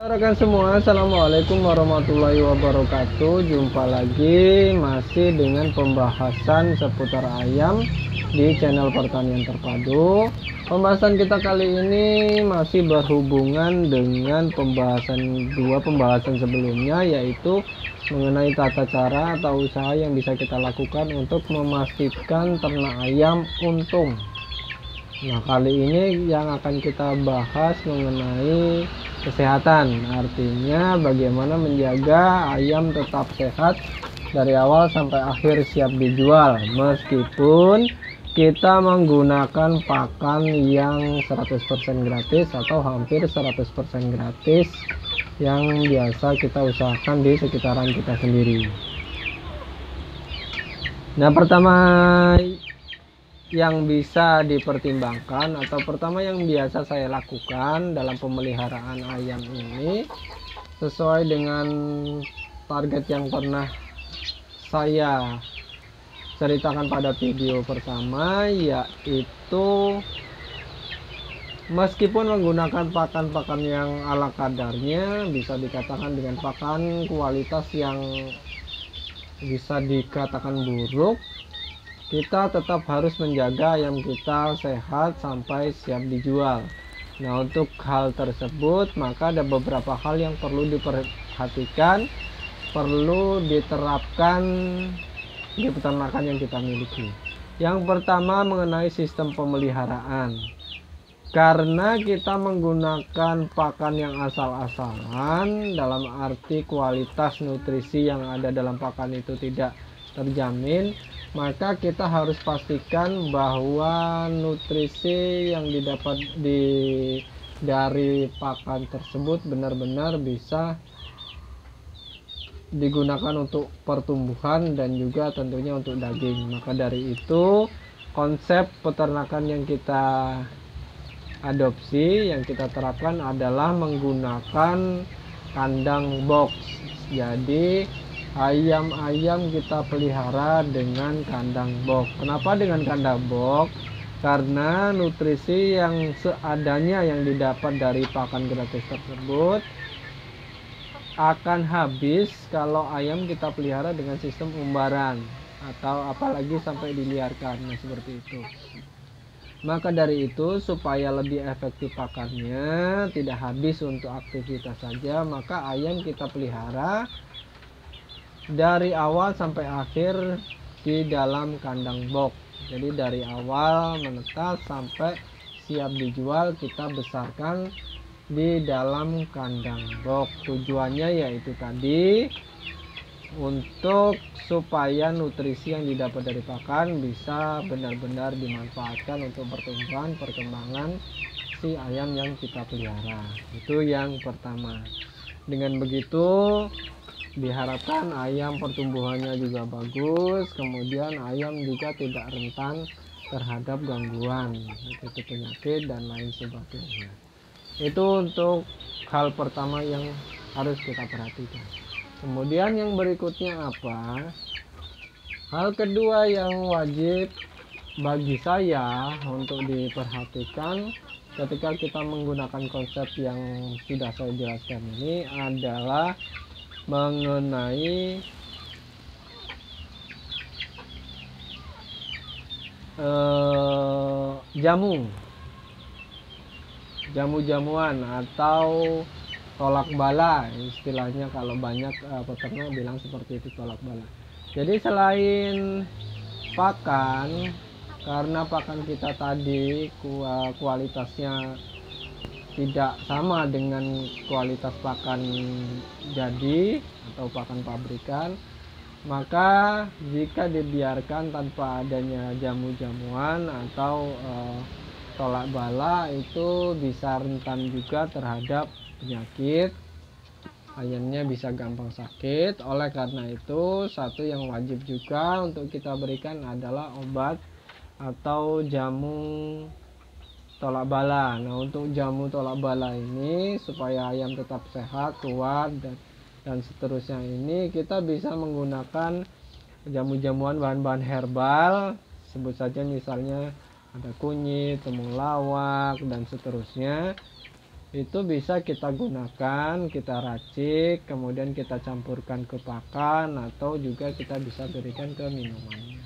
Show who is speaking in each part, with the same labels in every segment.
Speaker 1: Rekan semua, assalamualaikum warahmatullahi wabarakatuh. Jumpa lagi masih dengan pembahasan seputar ayam di channel Pertanian Terpadu. Pembahasan kita kali ini masih berhubungan dengan dua pembahasan sebelumnya, yaitu mengenai tata cara atau usaha yang bisa kita lakukan untuk memastikan ternak ayam untung. Nah, kali ini yang akan kita bahas mengenai kesehatan, artinya bagaimana menjaga ayam tetap sehat dari awal sampai akhir siap dijual, meskipun kita menggunakan pakan yang 100% gratis atau hampir 100% gratis yang biasa kita usahakan di sekitaran kita sendiri. Nah, pertama yang bisa dipertimbangkan atau pertama yang biasa saya lakukan dalam pemeliharaan ayam ini, sesuai dengan target yang pernah saya ceritakan pada video pertama, yaitu meskipun menggunakan pakan-pakan yang ala kadarnya, bisa dikatakan dengan pakan kualitas yang bisa dikatakan buruk, kita tetap harus menjaga ayam kita sehat sampai siap dijual. Nah, untuk hal tersebut maka ada beberapa hal yang perlu diperhatikan, perlu diterapkan di peternakan yang kita miliki. Yang pertama mengenai sistem pemeliharaan. Karena kita menggunakan pakan yang asal-asalan, dalam arti kualitas nutrisi yang ada dalam pakan itu tidak terjamin, maka kita harus pastikan bahwa nutrisi yang didapat dari pakan tersebut benar-benar bisa digunakan untuk pertumbuhan dan juga tentunya untuk daging. Maka dari itu, konsep peternakan yang kita adopsi, yang kita terapkan adalah menggunakan kandang box. Jadi ayam-ayam kita pelihara dengan kandang box. Kenapa dengan kandang box? Karena nutrisi yang seadanya yang didapat dari pakan gratis tersebut akan habis kalau ayam kita pelihara dengan sistem umbaran atau apalagi sampai diliarkan. Nah, seperti itu. Maka dari itu, supaya lebih efektif pakannya, tidak habis untuk aktivitas saja, maka ayam kita pelihara dari awal sampai akhir di dalam kandang box. Jadi dari awal menetas sampai siap dijual kita besarkan di dalam kandang box. Tujuannya yaitu tadi untuk supaya nutrisi yang didapat dari pakan bisa benar-benar dimanfaatkan untuk pertumbuhan perkembangan si ayam yang kita pelihara. Itu yang pertama. Dengan begitu diharapkan ayam pertumbuhannya juga bagus, kemudian ayam juga tidak rentan terhadap gangguan seperti penyakit dan lain sebagainya. Itu untuk hal pertama yang harus kita perhatikan. Kemudian yang berikutnya apa? Hal kedua yang wajib bagi saya untuk diperhatikan ketika kita menggunakan konsep yang sudah saya jelaskan ini adalah mengenai jamu-jamuan atau tolak bala, istilahnya kalau banyak peternak bilang seperti itu, tolak bala. Jadi selain pakan, karena pakan kita tadi kualitasnya tidak sama dengan kualitas pakan jadi atau pakan pabrikan, maka jika dibiarkan tanpa adanya jamu-jamuan atau tolak bala, itu bisa rentan juga terhadap penyakit, ayamnya bisa gampang sakit. Oleh karena itu, satu yang wajib juga untuk kita berikan adalah obat atau jamu tolak bala. Nah, untuk jamu tolak bala ini supaya ayam tetap sehat, kuat dan seterusnya, ini kita bisa menggunakan jamu-jamuan bahan-bahan herbal, sebut saja misalnya ada kunyit, temulawak dan seterusnya. itu bisa kita gunakan, kita racik, kemudian kita campurkan ke pakan, atau juga kita bisa berikan ke minuman.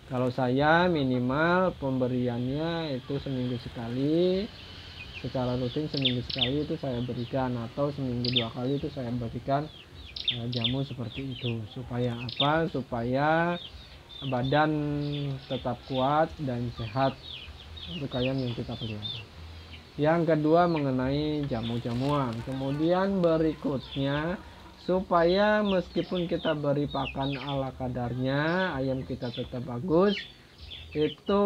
Speaker 1: Kalau saya minimal pemberiannya itu seminggu sekali, secara rutin seminggu sekali itu saya berikan, atau seminggu 2 kali itu saya berikan jamu seperti itu. Supaya apa? Supaya badan tetap kuat dan sehat untuk ayam yang kita pelihara. Yang kedua mengenai jamu-jamuan. Kemudian berikutnya, supaya meskipun kita beri pakan ala kadarnya, ayam kita tetap bagus, itu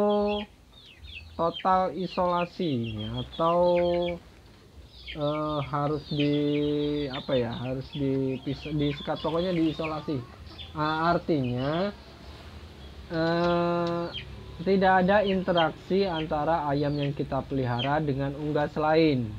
Speaker 1: total isolasi atau harus harus disekat, pokoknya diisolasi. Artinya tidak ada interaksi antara ayam yang kita pelihara dengan unggas lain.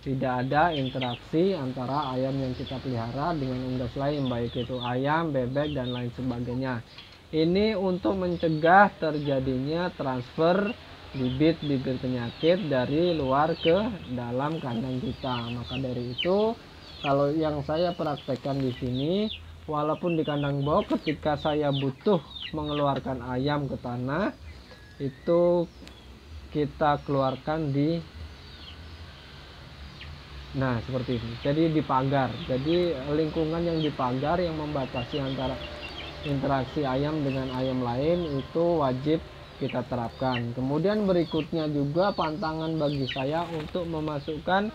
Speaker 1: Tidak ada interaksi antara ayam yang kita pelihara dengan unggas lain, baik itu ayam, bebek, dan lain sebagainya. Ini untuk mencegah terjadinya transfer bibit-bibit penyakit dari luar ke dalam kandang kita. Maka dari itu, kalau yang saya praktekkan di sini, walaupun di kandang box, ketika saya butuh mengeluarkan ayam ke tanah, itu kita keluarkan seperti ini. Jadi di pagar. Jadi lingkungan yang dipagar yang membatasi antara interaksi ayam dengan ayam lain itu wajib kita terapkan. Kemudian berikutnya juga pantangan bagi saya untuk memasukkan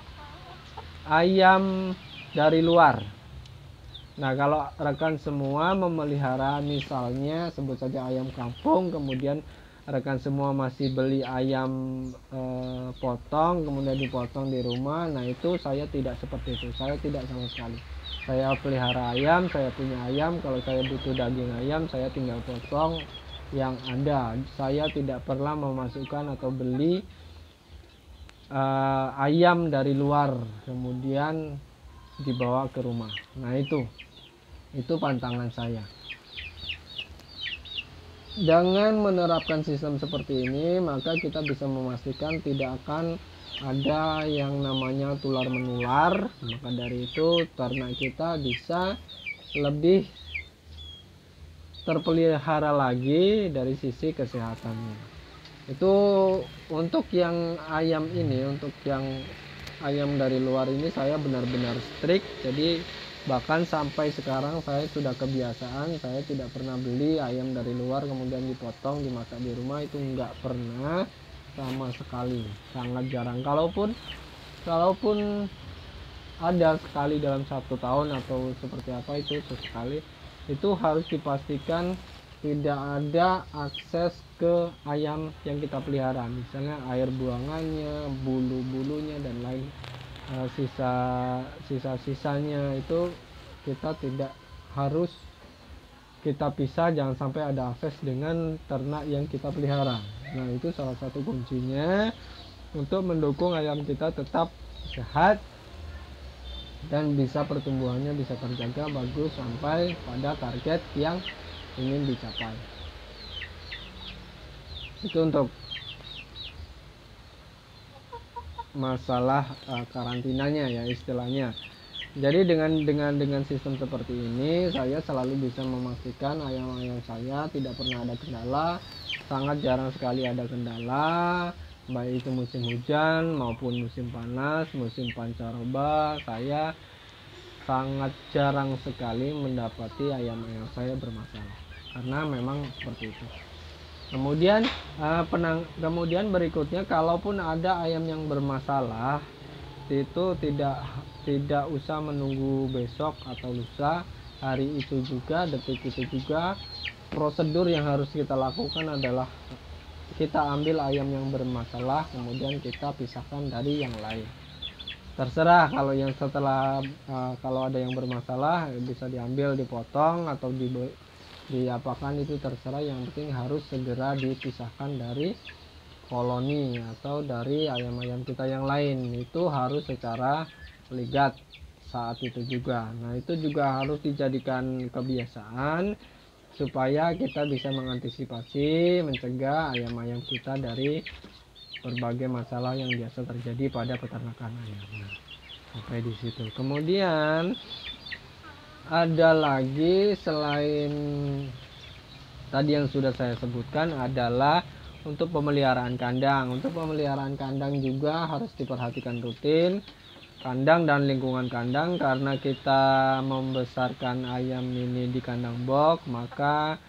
Speaker 1: ayam dari luar. Nah, kalau rekan semua memelihara misalnya sebut saja ayam kampung, kemudian rekan semua masih beli ayam potong, kemudian dipotong di rumah, nah itu saya tidak seperti itu. Saya tidak sama sekali. Saya pelihara ayam, saya punya ayam, kalau saya butuh daging ayam, saya tinggal potong yang ada. Saya tidak pernah memasukkan atau beli ayam dari luar kemudian dibawa ke rumah. Nah, itu pantangan saya. Dengan menerapkan sistem seperti ini, maka kita bisa memastikan tidak akan ada yang namanya tular menular. Maka dari itu ternak kita bisa lebih terpelihara lagi dari sisi kesehatannya. Itu untuk yang ayam ini, untuk yang ayam dari luar ini saya benar-benar strict. Jadi bahkan sampai sekarang saya sudah kebiasaan, saya tidak pernah beli ayam dari luar kemudian dipotong dimasak di rumah, itu enggak pernah sama sekali, sangat jarang. Kalaupun ada sekali dalam 1 tahun atau seperti apa, itu sesekali, itu harus dipastikan tidak ada akses ke ayam yang kita pelihara, misalnya air buangannya, bulu-bulunya, dan lain sisa-sisanya itu kita tidak harus kita pisah, jangan sampai ada akses dengan ternak yang kita pelihara. Nah, itu salah satu kuncinya untuk mendukung ayam kita tetap sehat dan bisa pertumbuhannya bisa terjaga bagus sampai pada target yang ingin dicapai. Itu untuk masalah karantinanya ya istilahnya. Jadi dengan sistem seperti ini saya selalu bisa memastikan ayam-ayam saya tidak pernah ada kendala, sangat jarang sekali ada kendala, baik itu musim hujan maupun musim panas, musim pancaroba, saya sangat jarang sekali mendapati ayam-ayam saya bermasalah, karena memang seperti itu. Kemudian berikutnya, kalaupun ada ayam yang bermasalah, itu tidak usah menunggu besok atau lusa, hari itu juga, detik itu juga, prosedur yang harus kita lakukan adalah kita ambil ayam yang bermasalah, kemudian kita pisahkan dari yang lain. Terserah kalau yang kalau ada yang bermasalah bisa diambil, dipotong atau diapakan, itu terserah, yang penting harus segera dipisahkan dari koloni atau dari ayam-ayam kita yang lain. Itu harus secara ligat saat itu juga. Nah, itu juga harus dijadikan kebiasaan supaya kita bisa mengantisipasi, mencegah ayam-ayam kita dari berbagai masalah yang biasa terjadi pada peternakan ayam. Nah, sampai di situ. Kemudian ada lagi selain tadi yang sudah saya sebutkan adalah untuk pemeliharaan kandang. Untuk pemeliharaan kandang juga harus diperhatikan rutin kandang dan lingkungan kandang, karena kita membesarkan ayam ini di kandang box, maka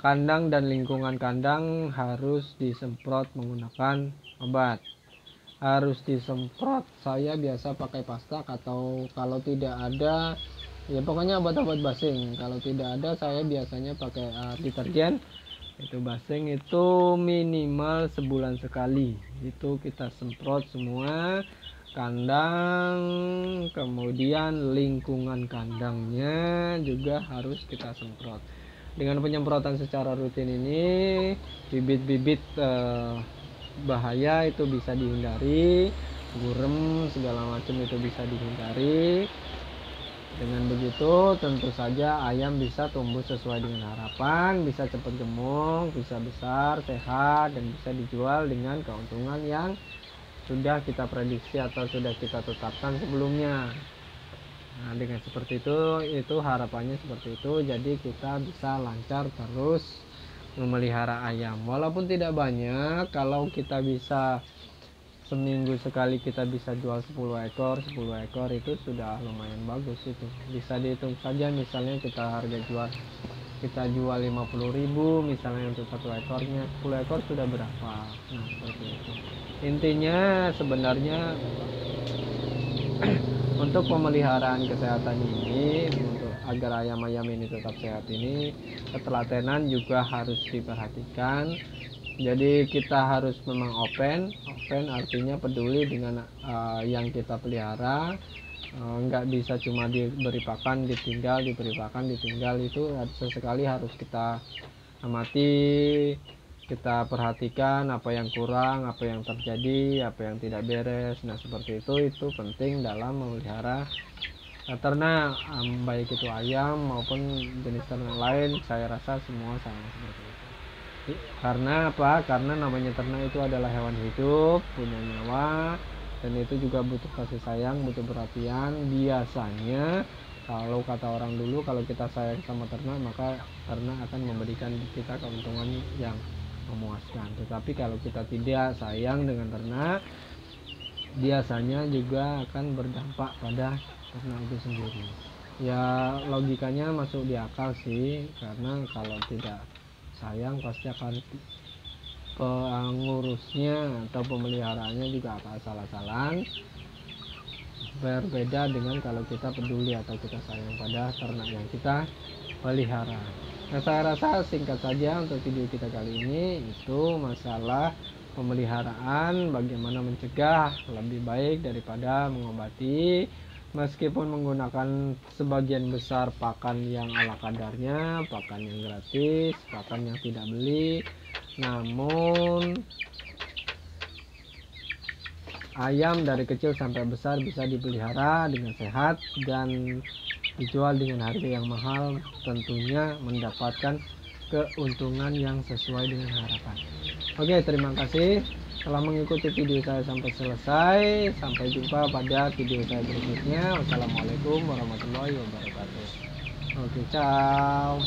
Speaker 1: kandang dan lingkungan kandang harus disemprot menggunakan obat. Harus disemprot, saya biasa pakai pastak, atau kalau tidak ada ya pokoknya obat-obat basing. Kalau tidak ada saya biasanya pakai deterjen. Itu basing itu minimal sebulan sekali, itu kita semprot semua kandang, kemudian lingkungan kandangnya juga harus kita semprot. Dengan penyemprotan secara rutin ini bibit-bibit bahaya itu bisa dihindari, gurem segala macam itu bisa dihindari. Dengan begitu tentu saja ayam bisa tumbuh sesuai dengan harapan, bisa cepat gemuk, bisa besar, sehat, dan bisa dijual dengan keuntungan yang sudah kita prediksi atau sudah kita tetapkan sebelumnya. Nah, dengan seperti itu harapannya seperti itu. Jadi kita bisa lancar terus memelihara ayam. Walaupun tidak banyak, kalau kita bisa seminggu sekali kita bisa jual 10 ekor itu sudah lumayan bagus. Itu bisa dihitung saja, misalnya kita jual 50.000 misalnya untuk satu ekornya, 10 ekor sudah berapa. Nah, seperti itu intinya. Sebenarnya untuk pemeliharaan kesehatan ini, untuk agar ayam-ayam ini tetap sehat ini, ketelatenan juga harus diperhatikan. Jadi kita harus memang open artinya peduli dengan yang kita pelihara. Nggak bisa cuma diberi pakan ditinggal, diberi pakan ditinggal. Itu sesekali harus kita amati, kita perhatikan apa yang kurang, apa yang terjadi, apa yang tidak beres. Nah, seperti itu penting dalam memelihara ternak, baik itu ayam maupun jenis ternak lain. Saya rasa semua sama seperti itu. Karena apa? Karena namanya ternak itu adalah hewan hidup, punya nyawa, dan itu juga butuh kasih sayang, butuh perhatian. Biasanya kalau kata orang dulu, kalau kita sayang sama ternak, maka ternak akan memberikan kita keuntungan yang memuaskan. Tetapi kalau kita tidak sayang dengan ternak, biasanya juga akan berdampak pada ternak itu sendiri. Ya logikanya masuk di akal sih, karena kalau tidak sayang pasti akan pengurusnya atau pemeliharaannya juga akan salah-salah. Berbeda dengan kalau kita peduli atau kita sayang pada ternak yang kita pelihara. Nah, saya rasa singkat saja untuk video kita kali ini, itu masalah pemeliharaan, bagaimana mencegah lebih baik daripada mengobati. Meskipun menggunakan sebagian besar pakan yang ala kadarnya, pakan yang gratis, pakan yang tidak beli, namun ayam dari kecil sampai besar bisa dipelihara dengan sehat dan dijual dengan harga yang mahal, tentunya mendapatkan keuntungan yang sesuai dengan harapan. Oke, terima kasih telah mengikuti video saya sampai selesai. Sampai jumpa pada video saya berikutnya. Wassalamualaikum warahmatullahi wabarakatuh. Oke, ciao.